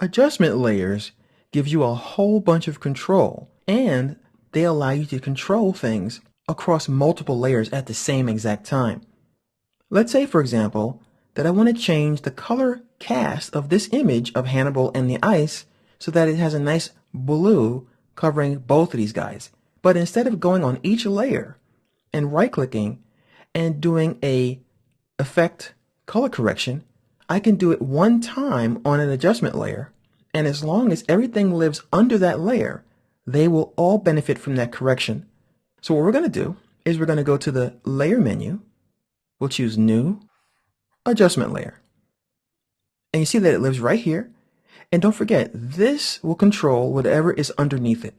Adjustment layers give you a whole bunch of control, and they allow you to control things across multiple layers at the same exact time. Let's say, for example, that I want to change the color cast of this image of Hannibal and the ice so that it has a nice blue covering both of these guys. But instead of going on each layer and right-clicking and doing a effect color correction, I can do it one time on an adjustment layer, and as long as everything lives under that layer, they will all benefit from that correction. So what we're going to do is we're going to go to the Layer menu. We'll choose New, Adjustment Layer. And you see that it lives right here. And don't forget, this will control whatever is underneath it.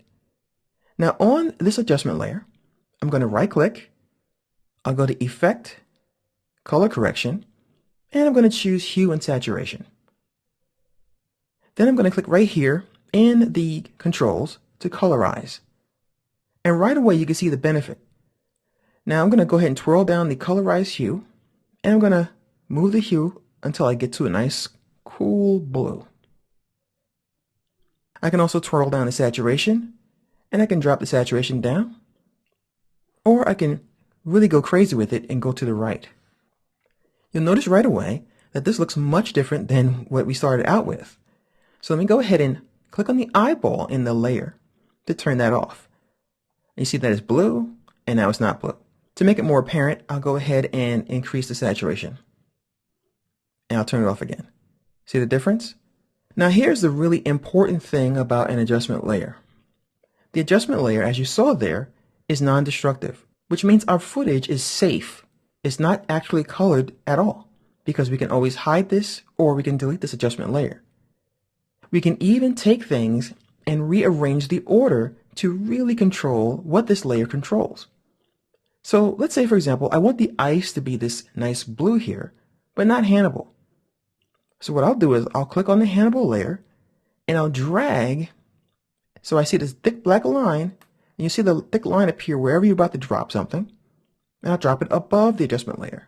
Now on this adjustment layer, I'm going to right-click. I'll go to Effect, Color Correction, and I'm going to choose Hue and Saturation. Then I'm going to click right here in the controls to colorize. And right away you can see the benefit. Now I'm going to go ahead and twirl down the colorized hue, and I'm going to move the hue until I get to a nice cool blue. I can also twirl down the saturation, and I can drop the saturation down, or I can really go crazy with it and go to the right. You'll notice right away that this looks much different than what we started out with. So let me go ahead and click on the eyeball in the layer to turn that off. You see that it's blue, and now it's not blue. To make it more apparent, I'll go ahead and increase the saturation. And I'll turn it off again. See the difference? Now here's the really important thing about an adjustment layer. The adjustment layer, as you saw there, is non-destructive, which means our footage is safe. It's not actually colored at all, because we can always hide this or we can delete this adjustment layer. We can even take things and rearrange the order to really control what this layer controls. So let's say, for example, I want the ice to be this nice blue here, but not Hannibal. So what I'll do is I'll click on the Hannibal layer and I'll drag so I see this thick black line, and you see the thick line appear wherever you're about to drop something, and I'll drop it above the adjustment layer.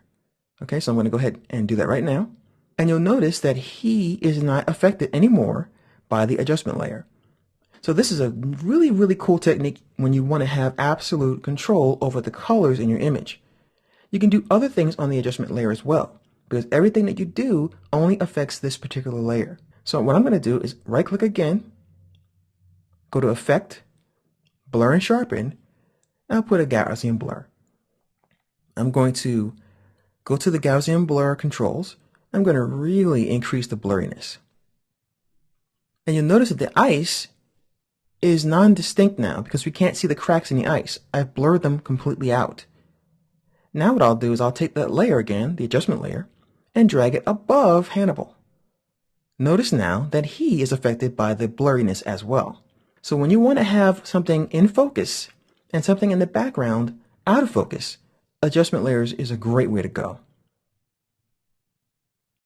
Okay, so I'm going to go ahead and do that right now, and you'll notice that he is not affected anymore by the adjustment layer. So this is a really, really cool technique when you want to have absolute control over the colors in your image. You can do other things on the adjustment layer as well, because everything that you do only affects this particular layer. So what I'm going to do is right-click again, go to Effect, Blur and Sharpen, and I'll put a Gaussian blur. I'm going to go to the Gaussian blur controls. I'm going to really increase the blurriness. And you'll notice that the ice is non-distinct now because we can't see the cracks in the ice. I've blurred them completely out. Now what I'll do is I'll take that layer again, the adjustment layer, and drag it above Hannibal. Notice now that he is affected by the blurriness as well. So when you want to have something in focus and something in the background out of focus, adjustment layers is a great way to go.